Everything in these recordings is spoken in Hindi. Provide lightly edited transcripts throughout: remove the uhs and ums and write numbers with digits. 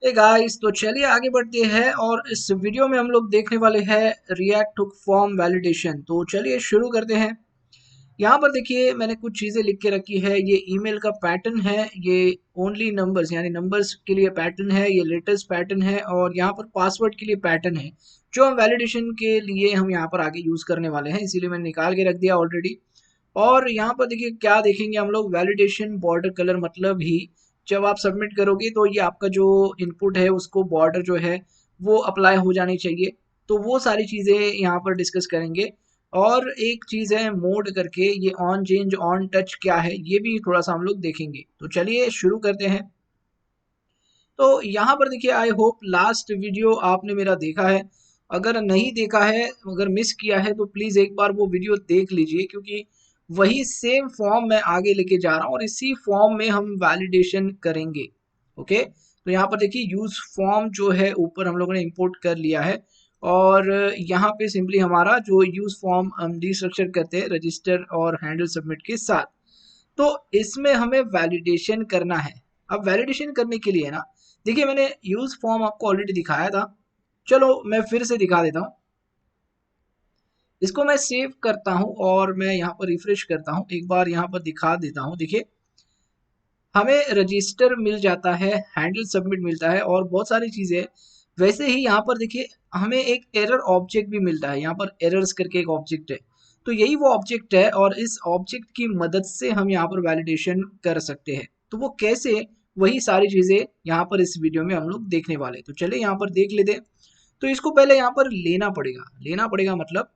गाइस, तो चलिए आगे बढ़ते हैं और इस वीडियो में हम लोग देखने वाले हैं रिएक्ट हुक फॉर्म वैलिडेशन। तो चलिए शुरू करते हैं। यहाँ पर देखिए मैंने कुछ चीज़ें लिख के रखी है। ये ईमेल का पैटर्न है, ये ओनली नंबर्स यानी नंबर्स के लिए पैटर्न है, ये लेटेस्ट पैटर्न है और यहाँ पर पासवर्ड के लिए पैटर्न है जो हम वैलिडेशन के लिए हम यहाँ पर आगे यूज़ करने वाले हैं, इसीलिए मैंने निकाल के रख दिया ऑलरेडी। और यहाँ पर देखिए क्या देखेंगे हम लोग, वैलिडेशन बॉर्डर कलर, मतलब ही जब आप सबमिट करोगे तो ये आपका जो इनपुट है उसको बॉर्डर जो है वो अप्लाई हो जानी चाहिए। तो वो सारी चीज़ें यहाँ पर डिस्कस करेंगे। और एक चीज़ है मोड करके, ये ऑन चेंज ऑन टच क्या है ये भी थोड़ा सा हम लोग देखेंगे। तो चलिए शुरू करते हैं। तो यहाँ पर देखिए आई होप लास्ट वीडियो आपने मेरा देखा है। अगर नहीं देखा है, अगर मिस किया है तो प्लीज़ एक बार वो वीडियो देख लीजिए, क्योंकि वही सेम फॉर्म मैं आगे लेके जा रहा हूँ और इसी फॉर्म में हम वैलिडेशन करेंगे। ओके, तो यहाँ पर देखिए यूज फॉर्म जो है ऊपर हम लोगों ने इंपोर्ट कर लिया है और यहाँ पे सिंपली हमारा जो यूज फॉर्म हम डिस्ट्रक्चर करते हैं रजिस्टर और हैंडल सबमिट के साथ, तो इसमें हमें वैलिडेशन करना है। अब वैलिडेशन करने के लिए ना, देखिए मैंने यूज फॉर्म आपको ऑलरेडी दिखाया था, चलो मैं फिर से दिखा देता हूँ। इसको मैं सेव करता हूँ और मैं यहाँ पर रिफ्रेश करता हूँ, एक बार यहाँ पर दिखा देता हूँ। देखिए हमें रजिस्टर मिल जाता है, हैंडल सबमिट मिलता है और बहुत सारी चीज़ें। वैसे ही यहाँ पर देखिए हमें एक एरर ऑब्जेक्ट भी मिलता है, यहाँ पर एरर्स करके एक ऑब्जेक्ट है। तो यही वो ऑब्जेक्ट है और इस ऑब्जेक्ट की मदद से हम यहाँ पर वैलिडेशन कर सकते हैं। तो वो कैसे, वही सारी चीज़ें यहाँ पर इस वीडियो में हम लोग देखने वाले हैं। तो चलिए यहाँ पर देख लेते हैं। तो इसको पहले यहाँ पर लेना पड़ेगा मतलब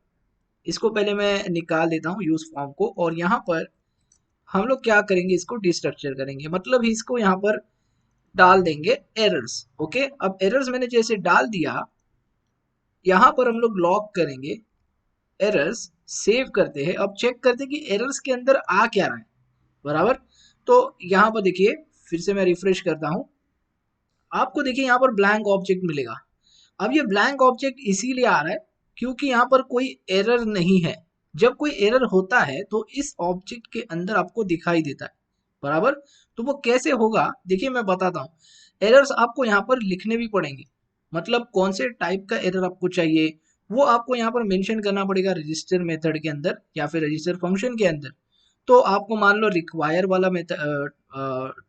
इसको पहले मैं निकाल देता हूँ यूज फॉर्म को, और यहाँ पर हम लोग क्या करेंगे, इसको डिस्ट्रक्चर करेंगे, मतलब इसको यहाँ पर डाल देंगे एरर्स। ओके, अब एरर्स मैंने जैसे डाल दिया, यहाँ पर हम लोग लॉक करेंगे एरर्स, सेव करते हैं। अब चेक करते हैं कि एरर्स के अंदर आ क्या रहा है, बराबर। तो यहाँ पर देखिए फिर से मैं रिफ्रेश करता हूँ, आपको देखिए यहाँ पर ब्लैंक ऑब्जेक्ट मिलेगा। अब ये ब्लैंक ऑब्जेक्ट इसीलिए आ रहा है क्योंकि यहाँ पर कोई एरर नहीं है। जब कोई एरर होता है तो इस ऑब्जेक्ट के अंदर आपको दिखाई देता है, बराबर। तो वो कैसे होगा, देखिए मैं बताता हूँ। एरर्स आपको यहाँ पर लिखने भी पड़ेंगे, मतलब कौन से टाइप का एरर आपको चाहिए वो आपको यहाँ पर मेंशन करना पड़ेगा रजिस्टर मेथड के अंदर या फिर रजिस्टर फंक्शन के अंदर। तो आपको मान लो रिक्वायर वाला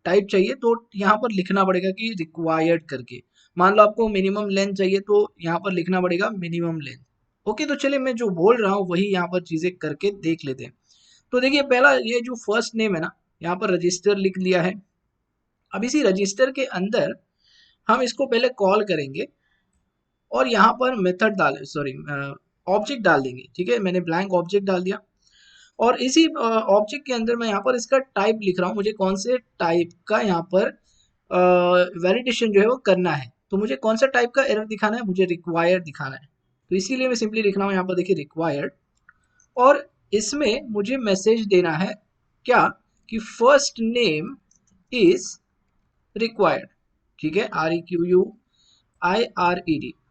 टाइप चाहिए तो यहाँ पर लिखना पड़ेगा कि रिक्वायर्ड करके। मान लो आपको मिनिमम लेंथ चाहिए तो यहाँ पर लिखना पड़ेगा मिनिमम लेंथ। ओके, तो चलिए मैं जो बोल रहा हूँ वही यहाँ पर चीज़ें करके देख लेते हैं। तो देखिए पहला ये जो फर्स्ट नेम है ना, यहाँ पर रजिस्टर लिख लिया है। अब इसी रजिस्टर के अंदर हम इसको पहले कॉल करेंगे और यहाँ पर मेथड डाल, सॉरी, ऑब्जेक्ट डाल देंगे। ठीक है, मैंने ब्लैंक ऑब्जेक्ट डाल दिया और इसी ऑब्जेक्ट के अंदर मैं यहाँ पर इसका टाइप लिख रहा हूँ, मुझे कौन से टाइप का यहाँ पर वैलिडेशन जो है वो करना है। तो मुझे कौन सा टाइप का एरर दिखाना है, मुझे रिक्वायर्ड दिखाना है। तो इसीलिए मैं सिंपली लिख रहा हूँ यहाँ पर देखिए रिक्वायर्ड, और इसमें मुझे मैसेज देना है क्या, कि फर्स्ट नेम इज रिक्वायर्ड। ठीक है, REQUIRED।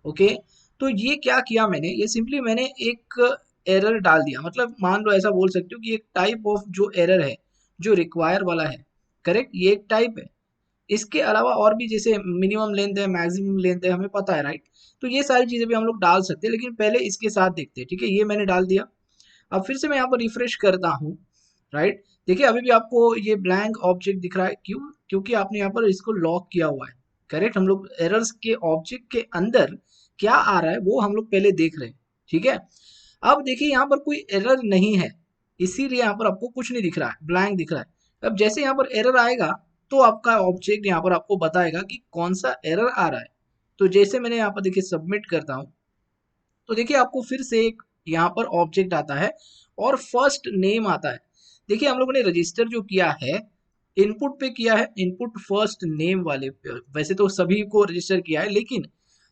ओके, तो ये क्या किया मैंने, ये सिंपली मैंने एक एरर डाल दिया, मतलब मान लो ऐसा बोल सकते हो कि एक टाइप ऑफ जो एरर है जो रिक्वायर वाला है, करेक्ट, ये एक टाइप है। इसके अलावा और भी जैसे मिनिमम लेंथ है, मैक्सिमम लेंथ है, हमें पता है, राइट। तो ये सारी चीज़ें भी हम लोग डाल सकते हैं, लेकिन पहले इसके साथ देखते हैं। ठीक है, ये मैंने डाल दिया। अब फिर से मैं यहाँ पर रिफ्रेश करता हूँ, राइट। देखिए अभी भी आपको ये ब्लैंक ऑब्जेक्ट दिख रहा है, क्यों, क्योंकि आपने यहाँ पर इसको लॉक किया हुआ है। करेक्ट, हम लोग एरर्स के ऑब्जेक्ट के अंदर क्या आ रहा है वो हम लोग पहले देख रहे हैं। ठीक है, अब देखिए यहाँ पर कोई एरर नहीं है, इसीलिए यहाँ पर आपको कुछ नहीं दिख रहा है, ब्लैंक दिख रहा है। अब जैसे यहाँ पर एरर आएगा तो आपका ऑब्जेक्ट यहाँ पर आपको बताएगा कि कौन सा एरर आ रहा है। तो जैसे मैंने यहाँ पर देखिए सबमिट करता हूँ, तो देखिए आपको फिर से एक यहाँ पर ऑब्जेक्ट आता है और फर्स्ट नेम आता है। देखिए हम लोगों ने रजिस्टर जो किया है, इनपुट पे किया है, इनपुट फर्स्ट नेम वाले पे। वैसे तो सभी को रजिस्टर किया है, लेकिन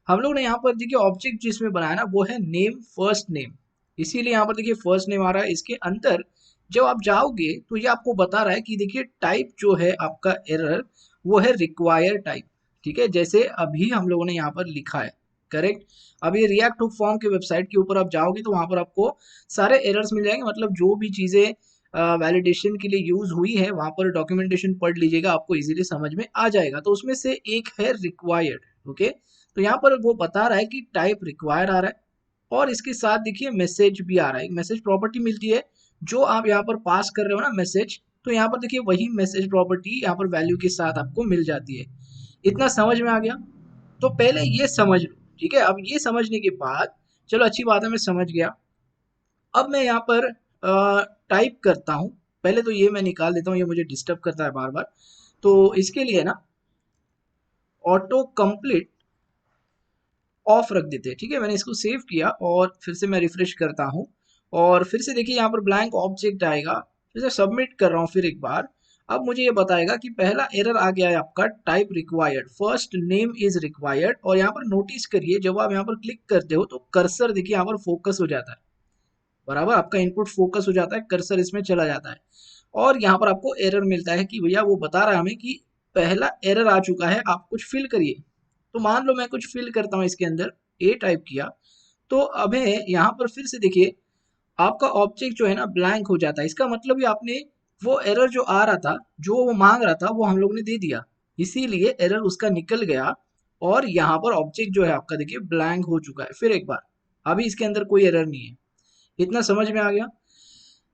हम लोग ने यहाँ पर देखिए ऑब्जेक्ट जिसमें बनाया ना वो है नेम फर्स्ट नेम, इसीलिए यहाँ पर देखिए फर्स्ट नेम आ रहा है। इसके अंदर जब आप जाओगे तो ये आपको बता रहा है कि देखिए टाइप जो है आपका एरर वो है रिक्वायर टाइप। ठीक है, जैसे अभी हम लोगों ने यहाँ पर लिखा है, करेक्ट। अब ये रिएक्ट हुक फॉर्म के वेबसाइट के ऊपर आप जाओगे तो वहां पर आपको सारे एरर्स मिल जाएंगे, मतलब जो भी चीजें वैलिडेशन के लिए यूज हुई है, वहां पर डॉक्यूमेंटेशन पढ़ लीजिएगा, आपको इजीली समझ में आ जाएगा। तो उसमें से एक है रिक्वायर्ड। ओके, तो यहाँ पर वो बता रहा है कि टाइप रिक्वायर्ड आ रहा है, और इसके साथ देखिए मैसेज भी आ रहा है। एक मैसेज प्रॉपर्टी मिलती है, जो आप यहाँ पर पास कर रहे हो ना मैसेज, तो यहाँ पर देखिए वही मैसेज प्रॉपर्टी यहाँ पर वैल्यू के साथ आपको मिल जाती है। इतना समझ में आ गया? तो पहले ये समझ लो, ठीक है। अब ये समझने के बाद, चलो अच्छी बात है, मैं समझ गया। अब मैं यहाँ पर टाइप करता हूँ। पहले तो ये मैं निकाल देता हूँ, ये मुझे डिस्टर्ब करता है बार बार। तो इसके लिए ना ऑटो कंप्लीट ऑफ रख देते हैं, ठीक है। मैंने इसको सेव किया और फिर से मैं रिफ्रेश करता हूँ, और फिर से देखिए यहाँ पर ब्लैंक ऑब्जेक्ट आएगा। फिर से सबमिट कर रहा हूँ फिर एक बार। अब मुझे ये बताएगा कि पहला एरर आ गया है आपका, type required, first name is required. और यहाँ पर नोटिस करिए, जब आप यहाँ पर क्लिक करते हो तो कर्सर देखिए यहाँ पर फोकस हो जाता है, बराबर आपका इनपुट फोकस हो जाता है, कर्सर इसमें चला जाता है। और यहाँ पर आपको एरर मिलता है कि भैया वो बता रहा है हमें कि पहला एरर आ चुका है, आप कुछ फिल करिए। तो मान लो मैं कुछ फिल करता हूँ इसके अंदर, ए टाइप किया, तो अब यहाँ पर फिर से देखिए आपका ऑब्जेक्ट जो है ना ब्लैंक हो जाता है। इसका मतलब ये आपने वो एरर जो आ रहा था, जो वो मांग रहा था, वो हम लोग ने दे दिया, इसीलिए एरर उसका निकल गया। और यहाँ पर ऑब्जेक्ट जो है आपका देखिए ब्लैंक हो चुका है। फिर एक बार, अभी इसके अंदर कोई एरर नहीं है। इतना समझ में आ गया?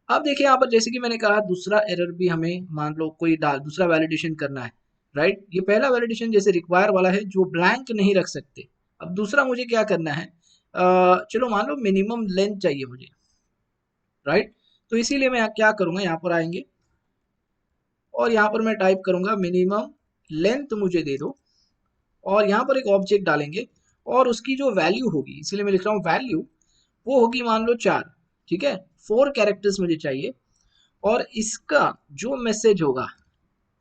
अब देखिए यहाँ पर जैसे कि मैंने कहा, दूसरा एरर भी हमें मान लो कोई दूसरा वैलिडेशन करना है, राइट। ये पहला वैलिडेशन जैसे रिक्वायर वाला है, जो ब्लैंक नहीं रख सकते। अब दूसरा मुझे क्या करना है, चलो मान लो मिनिमम लेंथ चाहिए मुझे, राइट। तो इसीलिए मैं क्या करूंगा, यहाँ पर आएंगे और यहाँ पर मैं टाइप करूंगा मिनिमम लेंथ मुझे दे दो, और यहाँ पर एक ऑब्जेक्ट डालेंगे, और उसकी जो वैल्यू होगी, इसीलिए मैं लिख रहा हूँ वैल्यू, वो होगी मान लो 4, ठीक है। 4 कैरेक्टर्स मुझे चाहिए। और इसका जो मैसेज होगा,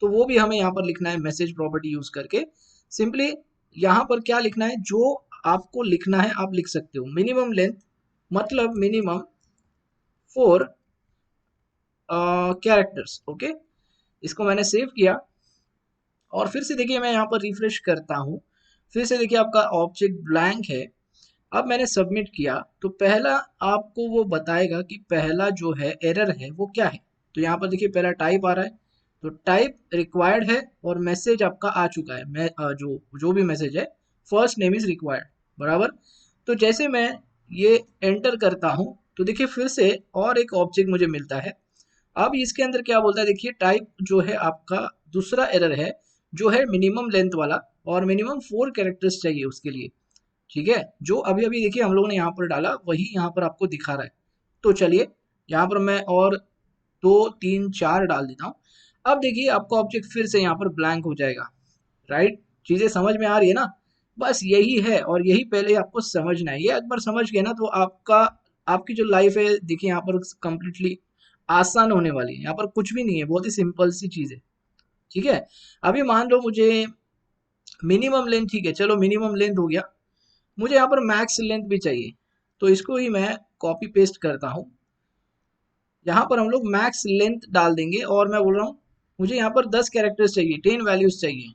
तो वो भी हमें यहाँ पर लिखना है मैसेज प्रॉपर्टी यूज करके। सिंपली यहाँ पर क्या लिखना है, जो आपको लिखना है आप लिख सकते हो। मिनिमम लेंथ मतलब मिनिमम 4 कैरेक्टर्स। ओके, इसको मैंने सेव किया, और फिर से देखिए मैं यहाँ पर रिफ्रेश करता हूँ। फिर से देखिए आपका ऑब्जेक्ट ब्लैंक है। अब मैंने सबमिट किया, तो पहला आपको वो बताएगा कि पहला जो है एरर है वो क्या है। तो यहाँ पर देखिए पहला टाइप आ रहा है, तो टाइप रिक्वायर्ड है, और मैसेज आपका आ चुका है। मैं जो भी मैसेज है, फर्स्ट नेम इज रिक्वायर्ड, बराबर। तो जैसे मैं ये एंटर करता हूँ, तो देखिए फिर से और एक ऑब्जेक्ट मुझे मिलता है। अब इसके अंदर क्या बोलता है, देखिए टाइप जो है आपका दूसरा एरर है, जो है मिनिमम लेंथ वाला, और मिनिमम 4 कैरेक्टर्स चाहिए उसके लिए, ठीक है। जो अभी अभी देखिए हम लोगों ने यहाँ पर डाला, वही यहाँ पर आपको दिखा रहा है। तो चलिए यहाँ पर मैं और 2 3 4 डाल देता हूँ। अब देखिए आपका ऑब्जेक्ट फिर से यहाँ पर ब्लैंक हो जाएगा, राइट। चीजें समझ में आ रही है ना? बस यही है, और यही पहले आपको समझना है। ये एक बार समझ गए ना, तो आपकी जो लाइफ है देखिए यहाँ पर कंप्लीटली आसान होने वाली है। यहाँ पर कुछ भी नहीं है, बहुत ही सिंपल सी चीज है, ठीक है। अभी मान लो मुझे मिनिमम लेंथ, ठीक है, चलो मिनिमम लेंथ हो गया, मुझे यहाँ पर मैक्स लेंथ भी चाहिए। तो इसको ही मैं कॉपी पेस्ट करता हूँ, यहाँ पर हम लोग मैक्स लेंथ डाल देंगे, और मैं बोल रहा हूँ मुझे यहाँ पर 10 कैरेक्टर्स चाहिए, 10 वैल्यूज चाहिए।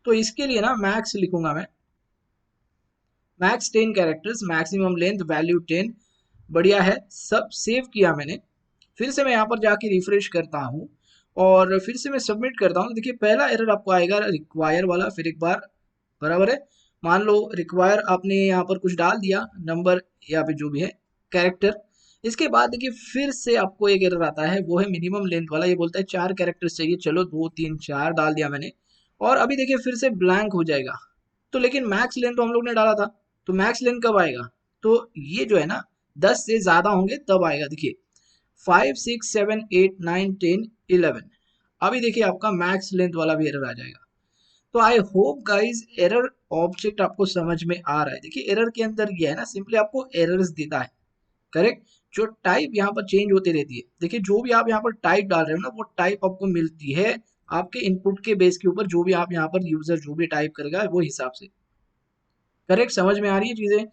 तो इसके लिए ना मैक्स लिखूंगा मैं, max 10 characters, maximum length value 10। बढ़िया है, सब सेव किया मैंने। फिर से मैं यहाँ पर जाके रिफ्रेश करता हूँ, और फिर से मैं सबमिट करता हूँ। देखिए पहला एरर आपको आएगा रिक्वायर वाला, फिर एक बार, बराबर है। मान लो रिक्वायर आपने यहाँ पर कुछ डाल दिया, नंबर या फिर जो भी है कैरेक्टर। इसके बाद देखिए फिर से आपको एक एरर आता है, वो है मिनिमम लेंथ वाला। ये बोलता है 4 कैरेक्टर्स चाहिए, चलो 2 3 4 डाल दिया मैंने, और अभी देखिए फिर से ब्लैंक हो जाएगा। तो लेकिन मैक्स लेंथ तो हम लोग ने डाला था, तो मैक्स लेंथ कब आएगा? तो ये जो है ना 10 से ज्यादा होंगे तब आएगा। देखिए 5 6 7 8 9 10 11, अभी देखिए आपका मैक्स लेंथ वाला भी एरर आ जाएगा। तो I hope guys error object आपको समझ में आ रहा है। देखिए एरर के अंदर ये है ना, सिंपली आपको एरर्स देता है, करेक्ट। जो टाइप यहाँ पर चेंज होती रहती है, देखिए जो भी आप यहाँ पर टाइप डाल रहे हो ना, वो टाइप आपको मिलती है आपके इनपुट के बेस के ऊपर। जो भी आप यहाँ पर यूजर जो भी टाइप करेगा वो हिसाब से, करेक्ट। समझ में आ रही है चीजें?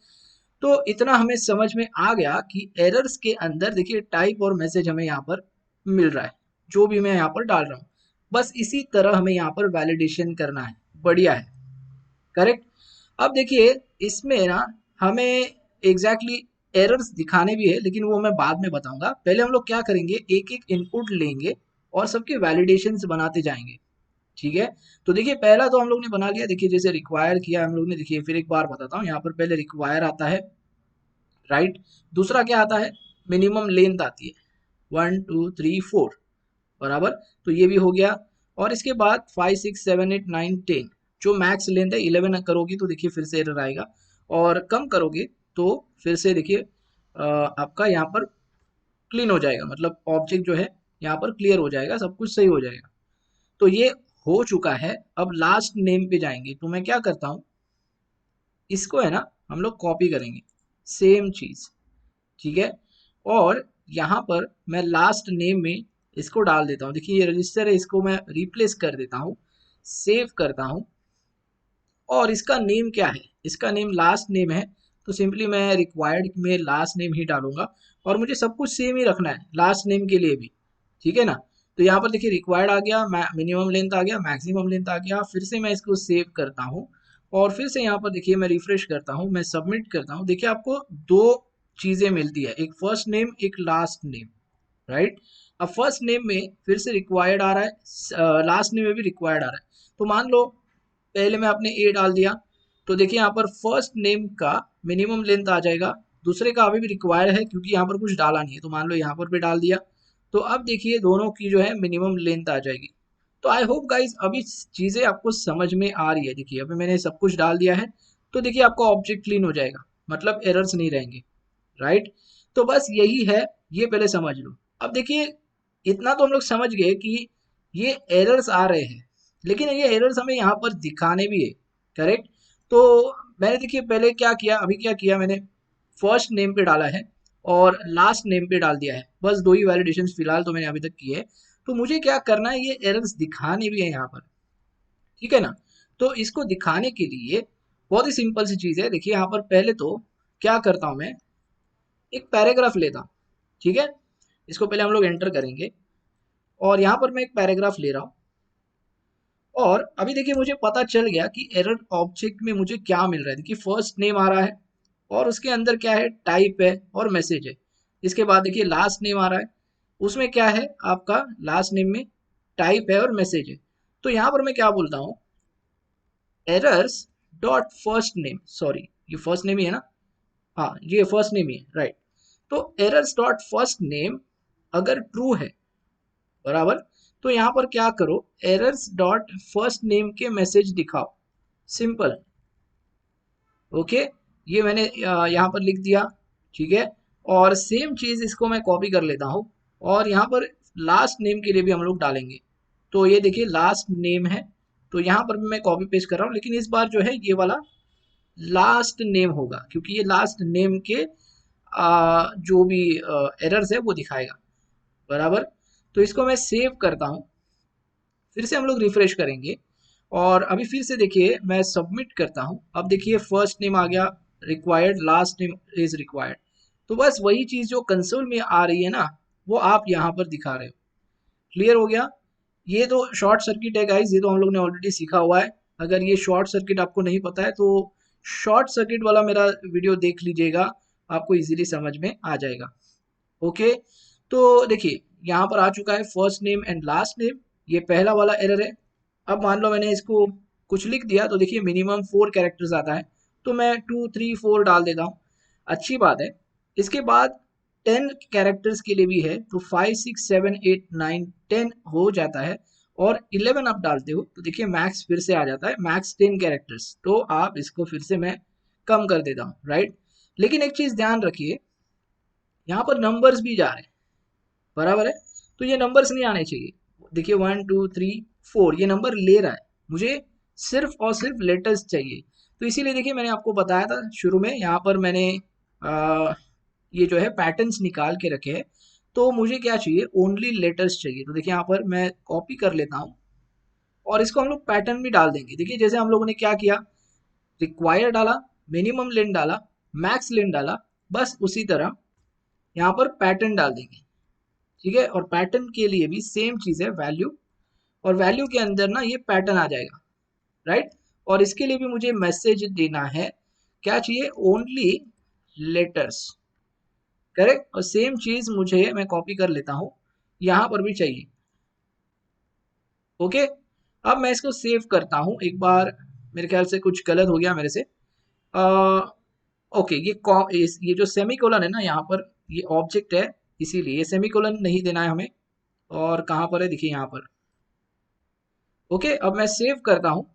तो इतना हमें समझ में आ गया कि एरर्स के अंदर देखिए टाइप और मैसेज हमें यहाँ पर मिल रहा है, जो भी मैं यहाँ पर डाल रहा हूँ। बस इसी तरह हमें यहाँ पर वैलिडेशन करना है। बढ़िया है, करेक्ट। अब देखिए इसमें ना हमें एग्जैक्टली एरर्स दिखाने भी है, लेकिन वो मैं बाद में बताऊंगा। पहले हम लोग क्या करेंगे, एक एक इनपुट लेंगे और सबके वैलिडेशंस बनाते जाएंगे। ठीक है, तो देखिए पहला तो हम लोग ने बना लिया, देखिए जैसे रिक्वायर किया हम लोग ने, देखिए फिर एक बार बताता हूँ, यहाँ पर पहले रिक्वायर आता है, राइट। दूसरा क्या आता है, मिनिमम लेंथ आती है 1 2 3 4, बराबर। तो ये भी हो गया। और इसके बाद 5 6 7 8 9 10, जो मैक्स लेंथ है 11 करोगी तो देखिए फिर से एरर आएगा, और कम करोगे तो फिर से देखिए आपका यहाँ पर क्लीन हो जाएगा, मतलब ऑब्जेक्ट जो है यहाँ पर क्लियर हो जाएगा, सब कुछ सही हो जाएगा। तो ये हो चुका है। अब लास्ट नेम पे जाएंगे, तो मैं क्या करता हूँ, इसको है ना हम लोग कॉपी करेंगे, सेम चीज, ठीक है। और यहाँ पर मैं लास्ट नेम में इसको डाल देता हूँ, देखिए ये रजिस्टर है, इसको मैं रिप्लेस कर देता हूँ, सेव करता हूँ। और इसका नेम क्या है, इसका नेम लास्ट नेम है, तो सिंपली मैं रिक्वायर्ड में लास्ट नेम ही डालूंगा, और मुझे सब कुछ सेम ही रखना है लास्ट नेम के लिए भी, ठीक है ना। तो यहाँ पर देखिए रिक्वायर्ड आ गया, मिनिमम लेंथ आ गया, मैक्सिमम लेंथ आ गया। फिर से मैं इसको सेव करता हूँ, और फिर से यहाँ पर देखिए मैं रिफ्रेश करता हूँ, मैं सबमिट करता हूँ। देखिए आपको दो चीजें मिलती है, एक फर्स्ट नेम एक लास्ट नेम, राइट। अब फर्स्ट नेम में फिर से रिक्वायर्ड आ रहा है, लास्ट नेम में भी रिक्वायर्ड आ रहा है। तो मान लो पहले मैं आपने ए डाल दिया, तो देखिए यहाँ पर फर्स्ट नेम का मिनिमम लेंथ आ जाएगा, दूसरे का अभी भी रिक्वायर्ड है क्योंकि यहाँ पर कुछ डाला नहीं है, तो मान लो यहाँ पर भी डाल दिया। तो अब देखिए दोनों की जो है मिनिमम लेंथ आ जाएगी। तो आई होप गाइज अभी चीज़ें आपको समझ में आ रही है। देखिए अभी मैंने सब कुछ डाल दिया है, तो देखिए आपका ऑब्जेक्ट क्लीन हो जाएगा, मतलब एरर्स नहीं रहेंगे, राइट। तो बस यही है, ये पहले समझ लो। अब देखिए इतना तो हम लोग समझ गए कि ये एरर्स आ रहे हैं, लेकिन ये एरर्स हमें यहाँ पर दिखाने भी है, करेक्ट। तो मैंने देखिए पहले क्या किया, अभी क्या किया मैंने, फर्स्ट नेम पे डाला है और लास्ट नेम पे डाल दिया है, बस दो ही वैलिडेशन फिलहाल तो मैंने अभी तक किए हैं। तो मुझे क्या करना है, ये एरर्स दिखाने भी है यहाँ पर, ठीक है ना। तो इसको दिखाने के लिए बहुत ही सिंपल सी चीज़ है, देखिए यहाँ पर पहले तो क्या करता हूँ मैं, एक पैराग्राफ लेता हूँ, ठीक है। इसको पहले हम लोग एंटर करेंगे, और यहाँ पर मैं एक पैराग्राफ ले रहा हूँ। और अभी देखिए मुझे पता चल गया कि एरर ऑब्जेक्ट में मुझे क्या मिल रहा है। देखिए फर्स्ट नेम आ रहा है, और उसके अंदर क्या है, टाइप है और मैसेज है। इसके बाद देखिए लास्ट नेम आ रहा है, उसमें क्या है आपका, लास्ट नेम में टाइप है और मैसेज है। तो यहाँ पर मैं क्या बोलता हूँ, errors dot first name, sorry ये फर्स्ट नेम ही है ना, हाँ ये फर्स्ट नेम ही है, राइट। तो एरर्स डॉट फर्स्ट नेम अगर ट्रू है, बराबर, तो यहाँ पर क्या करो, एरर्स डॉट फर्स्ट नेम के मैसेज दिखाओ, सिंपल। ओके, ये मैंने यहाँ पर लिख दिया, ठीक है। और सेम चीज इसको मैं कॉपी कर लेता हूँ, और यहाँ पर लास्ट नेम के लिए भी हम लोग डालेंगे। तो ये देखिए लास्ट नेम है, तो यहाँ पर भी मैं कॉपी पेस्ट कर रहा हूँ, लेकिन इस बार जो है ये वाला लास्ट नेम होगा, क्योंकि ये लास्ट नेम के जो भी एरर्स है वो दिखाएगा, बराबर। तो इसको मैं सेव करता हूँ, फिर से हम लोग रिफ्रेश करेंगे, और अभी फिर से देखिए मैं सबमिट करता हूँ। अब देखिए फर्स्ट नेम आ गया required, last name is required. तो बस वही चीज़ जो कंसोल में आ रही है ना, वो आप यहाँ पर दिखा रहे हो। क्लियर हो गया। ये तो शॉर्ट सर्किट है गाइज, ये तो हम लोग ने ऑलरेडी सीखा हुआ है। अगर ये शॉर्ट सर्किट आपको नहीं पता है तो शॉर्ट सर्किट वाला मेरा वीडियो देख लीजिएगा, आपको इजीली समझ में आ जाएगा। ओके, तो देखिए यहाँ पर आ चुका है first name and last name, ये पहला वाला एरर है। अब मान लो मैंने इसको कुछ लिख दिया, तो देखिए मिनिमम 4 कैरेक्टर्स आता है, तो मैं 2 3 4 डाल देता हूँ, अच्छी बात है। इसके बाद 10 कैरेक्टर्स के लिए भी है, तो 5 6 7 8 9 10 हो जाता है, और 11 आप डालते हो तो देखिए मैक्स फिर से आ जाता है, मैक्स 10 कैरेक्टर्स। तो आप इसको फिर से मैं कम कर देता हूँ, राइट। लेकिन एक चीज़ ध्यान रखिए, यहाँ पर नंबर्स भी जा रहे हैं, बराबर है। तो ये नंबर्स नहीं आने चाहिए, देखिए 1 2 3 4 ये नंबर ले रहा है, मुझे सिर्फ और सिर्फ लेटर्स चाहिए। तो इसीलिए देखिए मैंने आपको बताया था शुरू में, यहाँ पर मैंने ये जो है पैटर्न्स निकाल के रखे हैं। तो मुझे क्या चाहिए, ओनली लेटर्स चाहिए। तो देखिए यहाँ पर मैं कॉपी कर लेता हूँ, और इसको हम लोग पैटर्न भी डाल देंगे। देखिए जैसे हम लोगों ने क्या किया, रिक्वायर डाला, मिनिमम लेंथ डाला, मैक्स लेंथ डाला, बस उसी तरह यहाँ पर पैटर्न डाल देंगे, ठीक है। और पैटर्न के लिए भी सेम चीज है, वैल्यू, और वैल्यू के अंदर ना ये पैटर्न आ जाएगा, राइट। और इसके लिए भी मुझे मैसेज देना है, क्या चाहिए, ओनली लेटर्स, करेक्ट। और सेम चीज मुझे मैं कॉपी कर लेता हूँ, यहाँ पर भी चाहिए। ओके, अब मैं इसको सेव करता हूँ एक बार। मेरे ख्याल से कुछ गलत हो गया मेरे से। ओके, ये जो सेमीकोलन है ना यहाँ पर, ये ऑब्जेक्ट है, इसीलिए ये सेमीकोलन नहीं देना है हमें। और कहाँ पर है, देखिए यहाँ पर। ओके, अब मैं सेव करता हूँ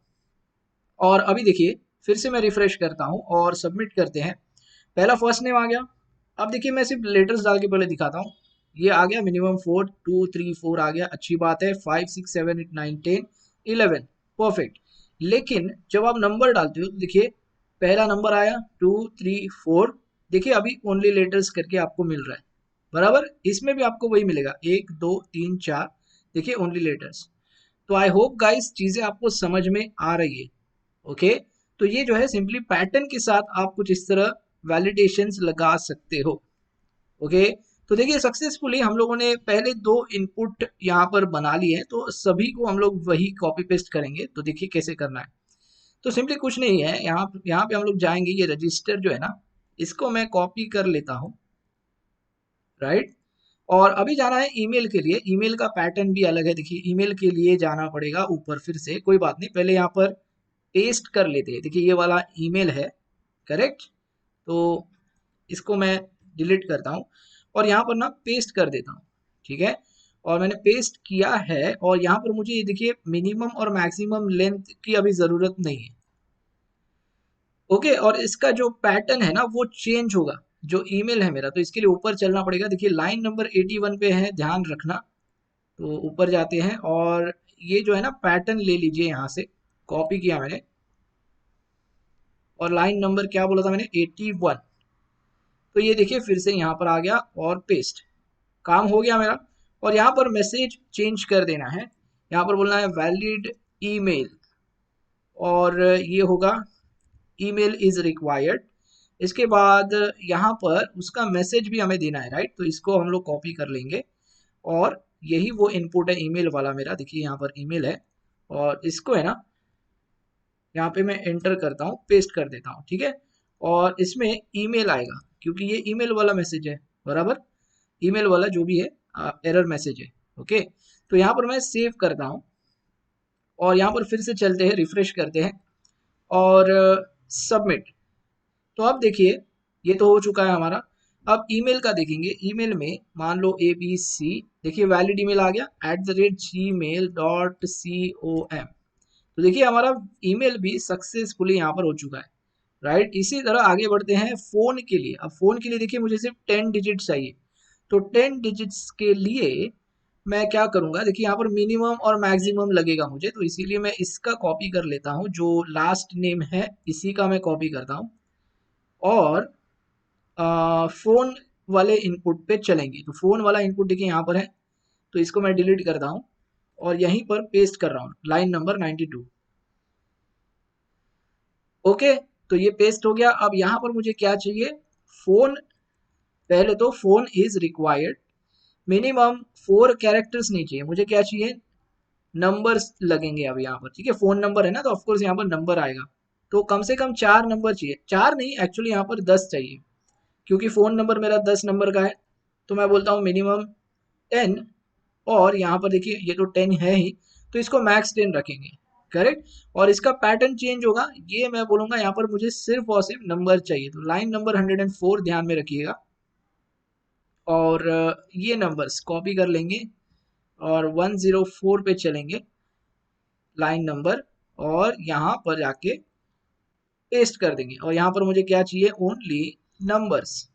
और अभी देखिए फिर से मैं रिफ्रेश करता हूँ और सबमिट करते हैं। पहला फर्स्ट नेम आ गया। अब देखिए मैं सिर्फ लेटर्स डाल के पहले दिखाता हूँ। ये आ गया मिनिमम 4, 2, 3, 4 आ गया, अच्छी बात है। 5, 6, 7, 8, 9, 10, 11, परफेक्ट। लेकिन जब आप नंबर डालते हो तो देखिए पहला नंबर आया 2, 3, 4। देखिए अभी ओनली लेटर्स करके आपको मिल रहा है, बराबर। इसमें भी आपको वही मिलेगा, 1, 2, 3, 4। देखिए ओनली लेटर्स। तो आई होप गाइस चीजें आपको समझ में आ रही है। ओके, तो ये जो है सिंपली पैटर्न के साथ आप कुछ इस तरह वैलिडेशंस लगा सकते हो। ओके, तो देखिए सक्सेसफुली हम लोगों ने पहले दो इनपुट यहाँ पर बना लिए हैं, तो सभी को हम लोग वही कॉपी पेस्ट करेंगे। तो देखिए कैसे करना है। तो सिंपली कुछ नहीं है, यहाँ पे हम लोग जाएंगे, ये रजिस्टर जो है ना, इसको मैं कॉपी कर लेता हूँ, राइट। और अभी जाना है ईमेल के लिए। ईमेल का पैटर्न भी अलग है, देखिए ईमेल के लिए जाना पड़ेगा ऊपर फिर से, कोई बात नहीं, पहले यहाँ पर पेस्ट कर लेते हैं। देखिए ये वाला ईमेल है, करेक्ट। तो इसको मैं डिलीट करता हूँ और यहाँ पर ना पेस्ट कर देता हूँ, ठीक है। और मैंने पेस्ट किया है और यहाँ पर मुझे ये देखिए मिनिमम और मैक्सिमम लेंथ की अभी ज़रूरत नहीं है। ओके, और इसका जो पैटर्न है ना वो चेंज होगा। जो ईमेल है मेरा, तो इसके लिए ऊपर चलना पड़ेगा। देखिए लाइन नंबर 81 पे है, ध्यान रखना। तो ऊपर जाते हैं और ये जो है ना पैटर्न ले लीजिए, यहाँ से कॉपी किया मैंने। और लाइन नंबर क्या बोला था मैंने, 81। तो ये देखिए फिर से यहाँ पर आ गया और पेस्ट, काम हो गया मेरा। और यहाँ पर मैसेज चेंज कर देना है, यहाँ पर बोलना है वैलिड ईमेल, और ये होगा ईमेल इज रिक्वायर्ड। इसके बाद यहाँ पर उसका मैसेज भी हमें देना है, राइट। तो इसको हम लोग कॉपी कर लेंगे और यही वो इनपुट है ईमेल वाला मेरा। देखिए यहाँ पर ईमेल है और इसको है ना यहाँ पे मैं एंटर करता हूँ, पेस्ट कर देता हूँ, ठीक है। और इसमें ईमेल आएगा क्योंकि ये ईमेल वाला मैसेज है, बराबर। ईमेल वाला जो भी है एरर मैसेज है। ओके, तो यहाँ पर मैं सेव करता हूँ और यहाँ पर फिर से चलते हैं, रिफ्रेश करते हैं और सबमिट। तो अब देखिए ये तो हो चुका है हमारा। अब ईमेल का देखेंगे। ईमेल में मान लो ABC, देखिए वैलिड ईमेल आ गया @gmail.com। तो देखिए हमारा ईमेल भी सक्सेसफुली यहाँ पर हो चुका है, राइट। इसी तरह आगे बढ़ते हैं फ़ोन के लिए। अब फ़ोन के लिए देखिए मुझे सिर्फ 10 डिजिट चाहिए। तो 10 डिजिट्स के लिए मैं क्या करूँगा, देखिए यहाँ पर मिनिमम और मैक्सिमम लगेगा मुझे, तो इसीलिए मैं इसका कॉपी कर लेता हूँ। जो लास्ट नेम है इसी का मैं कॉपी करता हूँ और फ़ोन वाले इनपुट पे चलेंगे। तो फ़ोन वाला इनपुट देखिए यहाँ पर है, तो इसको मैं डिलीट करता हूँ और यहीं पर पेस्ट कर रहा हूँ, लाइन नंबर 92। ओके, तो ये पेस्ट हो गया। अब यहाँ पर मुझे क्या चाहिए, फ़ोन। पहले तो phone is required, minimum 4 characters नहीं चाहिए मुझे, क्या चाहिए, नंबर्स लगेंगे अब यहाँ पर, ठीक है। फ़ोन नंबर है ना, तो ऑफकोर्स यहाँ पर नंबर आएगा। तो कम से कम 4 नंबर चाहिए, 4 नहीं एक्चुअली यहाँ पर 10 चाहिए, क्योंकि फ़ोन नंबर मेरा 10 नंबर का है। तो मैं बोलता हूँ मिनिमम 10। और यहाँ पर देखिए ये तो 10 है ही, तो इसको मैक्स 10 रखेंगे, करेक्ट। और इसका पैटर्न चेंज होगा, ये मैं बोलूँगा यहाँ पर मुझे सिर्फ और सिर्फ नंबर चाहिए। तो लाइन नंबर 104 ध्यान में रखिएगा। और ये नंबर्स कॉपी कर लेंगे और 104 पे चलेंगे, लाइन नंबर, और यहाँ पर जाके पेस्ट कर देंगे। और यहाँ पर मुझे क्या चाहिए, ओनली नंबर्स।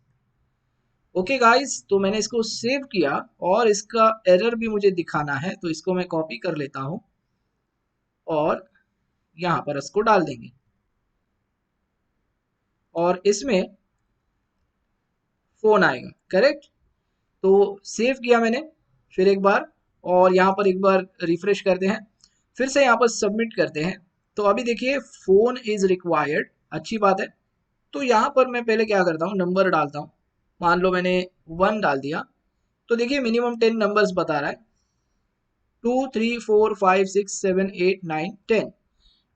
ओके गाइस, तो मैंने इसको सेव किया और इसका एरर भी मुझे दिखाना है, तो इसको मैं कॉपी कर लेता हूँ और यहाँ पर इसको डाल देंगे। और इसमें फोन आएगा, करेक्ट। तो सेव किया मैंने फिर एक बार, और यहाँ पर एक बार रिफ्रेश करते हैं, फिर से यहाँ पर सबमिट करते हैं। तो अभी देखिए फोन इज रिक्वायर्ड, अच्छी बात है। तो यहाँ पर मैं पहले क्या करता हूँ, नंबर डालता हूँ। मान लो मैंने 1 डाल दिया, तो देखिए मिनिमम 10 नंबर्स बता रहा है, 2, 3, 4, 5, 6, 7, 8, 9, 10।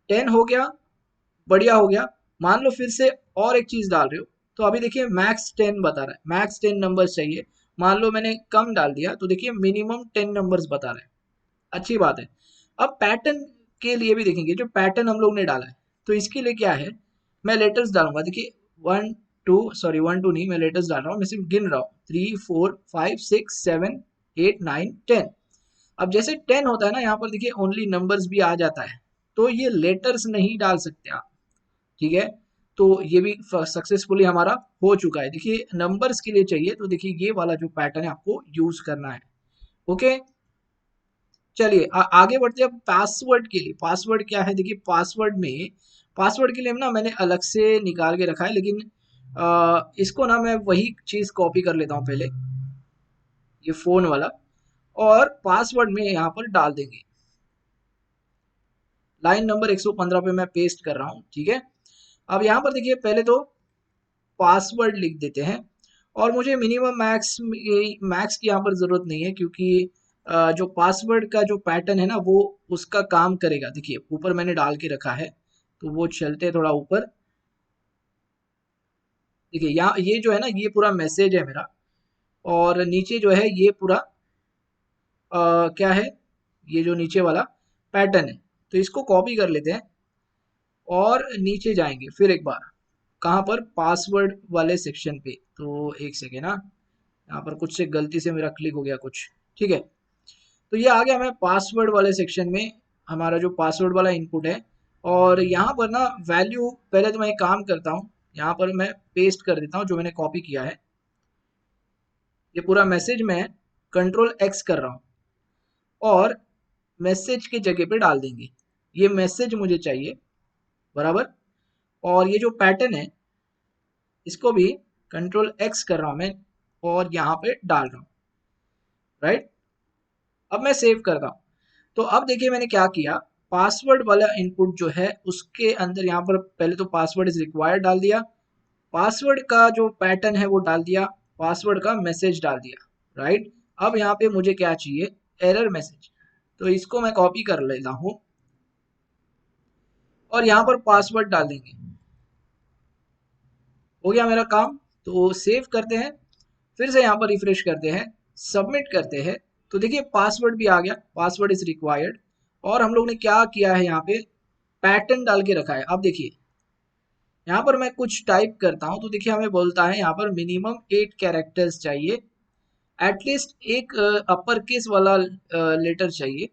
10 हो गया, बढ़िया हो गया। मान लो फिर से और एक चीज डाल रहे हो, तो अभी देखिए मैक्स 10 बता रहा है, मैक्स 10 नंबर्स चाहिए। मान लो मैंने कम डाल दिया तो देखिए मिनिमम 10 नंबर्स बता रहा है। अच्छी बात है। अब पैटर्न के लिए भी देखेंगे, जो पैटर्न हम लोग ने डाला है तो इसके लिए क्या है, मैं लेटर्स डालूंगा। देखिए 1 2 नहीं, मैं लेटर्स डाल रहा हूँ, मैं सिर्फ गिन रहा हूँ 3 4 5 6 7 8 9 10। अब जैसे 10 होता है ना, यहाँ पर देखिए ओनली नंबर्स भी आ जाता है, तो ये लेटर्स नहीं डाल सकते आप। ठीक है, तो ये भी सक्सेसफुली हमारा हो चुका है। देखिए नंबर्स के लिए चाहिए तो देखिए ये वाला जो पैटर्न है आपको यूज करना है। ओके, चलिए आगे बढ़ते हैं। अब पासवर्ड के लिए, पासवर्ड क्या है, देखिए पासवर्ड में, पासवर्ड के लिए ना मैंने अलग से निकाल के रखा है, लेकिन इसको ना मैं वही चीज कॉपी कर लेता हूँ पहले, ये फोन वाला, और पासवर्ड में यहाँ पर डाल देंगे। लाइन नंबर 115 पे मैं पेस्ट कर रहा हूँ। ठीक है, अब यहाँ पर देखिए पहले तो पासवर्ड लिख देते हैं, और मुझे मिनिमम मैक्स मैक्स की यहाँ पर ज़रूरत नहीं है, क्योंकि जो पासवर्ड का जो पैटर्न है ना वो उसका काम करेगा। देखिए ऊपर मैंने डाल के रखा है, तो वो चलते थोड़ा ऊपर। देखिए यहाँ ये जो है ना, ये पूरा मैसेज है मेरा, और नीचे जो है ये पूरा क्या है, ये जो नीचे वाला पैटर्न है। तो इसको कॉपी कर लेते हैं और नीचे जाएंगे फिर एक बार, कहाँ पर, पासवर्ड वाले सेक्शन पे। तो एक सेकेंड ना, यहाँ पर कुछ से गलती से मेरा क्लिक हो गया कुछ। ठीक है, तो ये आ गया मैं पासवर्ड वाले सेक्शन में, हमारा जो पासवर्ड वाला इनपुट है। और यहाँ पर ना वैल्यू, पहले तो मैं एक काम करता हूँ, यहाँ पर मैं पेस्ट कर देता हूँ जो मैंने कॉपी किया है। ये पूरा मैसेज मैं कंट्रोल X कर रहा हूँ, और मैसेज के जगह पे डाल देंगे। ये मैसेज मुझे चाहिए, बराबर। और ये जो पैटर्न है इसको भी कंट्रोल X कर रहा हूँ मैं, और यहाँ पे डाल रहा हूँ, राइट। अब मैं सेव करता हूँ। तो अब देखिए मैंने क्या किया, पासवर्ड वाला इनपुट जो है उसके अंदर यहाँ पर पहले तो पासवर्ड इज रिक्वायर्ड डाल दिया, पासवर्ड का जो पैटर्न है वो डाल दिया, पासवर्ड का मैसेज डाल दिया, राइट। अब यहाँ पे मुझे क्या चाहिए, एरर मैसेज। तो इसको मैं कॉपी कर लेता हूँ और यहाँ पर पासवर्ड डाल देंगे। हो गया मेरा काम। तो सेव करते हैं, फिर से यहाँ पर रिफ्रेश करते हैं, सबमिट करते हैं। तो देखिए पासवर्ड भी आ गया, पासवर्ड इज रिक्वायर्ड। और हम लोग ने क्या किया है, यहाँ पे पैटर्न डाल के रखा है। अब देखिए यहाँ पर मैं कुछ टाइप करता हूँ, तो देखिए हमें बोलता है यहाँ पर मिनिमम 8 कैरेक्टर्स चाहिए, एटलीस्ट एक अपर केस वाला लेटर चाहिए,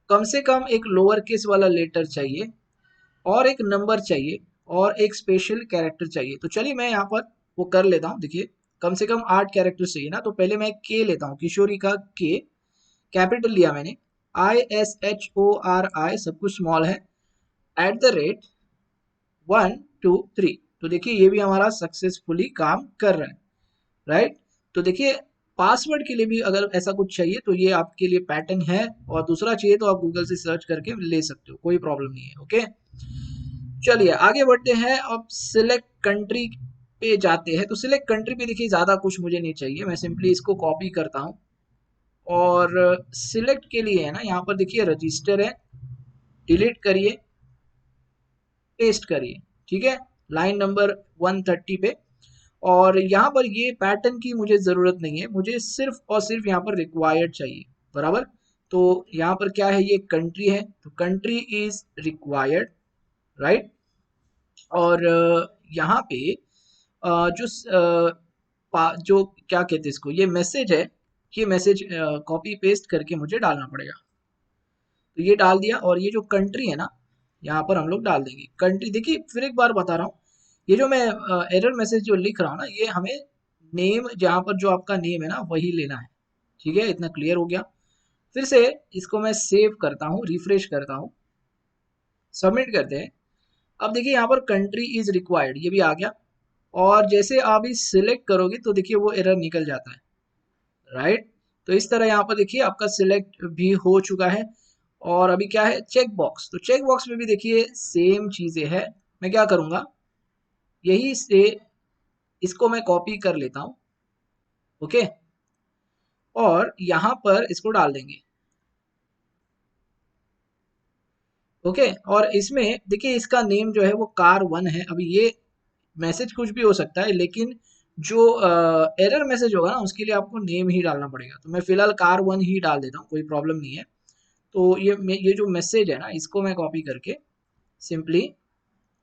कम से कम एक लोअर केस वाला लेटर चाहिए, और एक नंबर चाहिए, और एक स्पेशल कैरेक्टर चाहिए। तो चलिए मैं यहाँ पर वो कर लेता हूँ। देखिए कम से कम 8 कैरेक्टर्स चाहिए ना, तो पहले मैं के लेता हूँ, किशोरी का के, कैपिटल लिया मैंने, ISHORI, सब कुछ स्मॉल है, @1 2 3। तो देखिए ये भी हमारा सक्सेसफुली काम कर रहा है, राइट। तो देखिए पासवर्ड के लिए भी अगर ऐसा कुछ चाहिए तो ये आपके लिए पैटर्न है, और दूसरा चाहिए तो आप गूगल से सर्च करके ले सकते हो, कोई प्रॉब्लम नहीं है। ओके, चलिए आगे बढ़ते हैं। अब सिलेक्ट कंट्री पे जाते हैं। तो सिलेक्ट कंट्री पे देखिए ज़्यादा कुछ मुझे नहीं चाहिए, मैं सिंपली इसको कॉपी करता हूँ, और सिलेक्ट के लिए है ना, यहाँ पर देखिए रजिस्टर है, डिलीट करिए, पेस्ट करिए। ठीक है, लाइन नंबर 130 पे। और यहाँ पर ये पैटर्न की मुझे ज़रूरत नहीं है, मुझे सिर्फ और सिर्फ यहाँ पर रिक्वायर्ड चाहिए, बराबर। तो यहाँ पर क्या है, ये कंट्री है, तो कंट्री इज रिक्वायर्ड, राइट। और यहाँ पे जो जो क्या कहते हैं इसको, ये मैसेज है, ये मैसेज कॉपी पेस्ट करके मुझे डालना पड़ेगा। तो ये डाल दिया, और ये जो कंट्री है ना, यहाँ पर हम लोग डाल देंगे कंट्री। देखिए फिर एक बार बता रहा हूँ, ये जो मैं एरर मैसेज जो लिख रहा हूँ ना, ये हमें नेम, जहाँ पर जो आपका नेम है ना वही लेना है। ठीक है, इतना क्लियर हो गया। फिर से इसको मैं सेव करता हूँ, रिफ्रेश करता हूँ, सबमिट करते हैं। अब देखिए यहाँ पर कंट्री इज रिक्वायर्ड, ये भी आ गया। और जैसे आप इस सिलेक्ट करोगे तो देखिए वो एरर निकल जाता है, राइट। तो इस तरह यहाँ पर देखिए आपका सिलेक्ट भी हो चुका है। और अभी क्या है, चेक बॉक्स। तो चेक बॉक्स में भी देखिए सेम चीजें है। मैं क्या करूंगा, यही से इसको मैं कॉपी कर लेता हूँ, ओके, और यहाँ पर इसको डाल देंगे, ओके। और इसमें देखिए इसका नेम जो है वो कार 1 है। अभी ये मैसेज कुछ भी हो सकता है, लेकिन जो एरर मैसेज होगा ना उसके लिए आपको नेम ही डालना पड़ेगा। तो मैं फिलहाल car1 ही डाल देता हूँ, कोई प्रॉब्लम नहीं है। तो ये जो मैसेज है ना, इसको मैं कॉपी करके सिंपली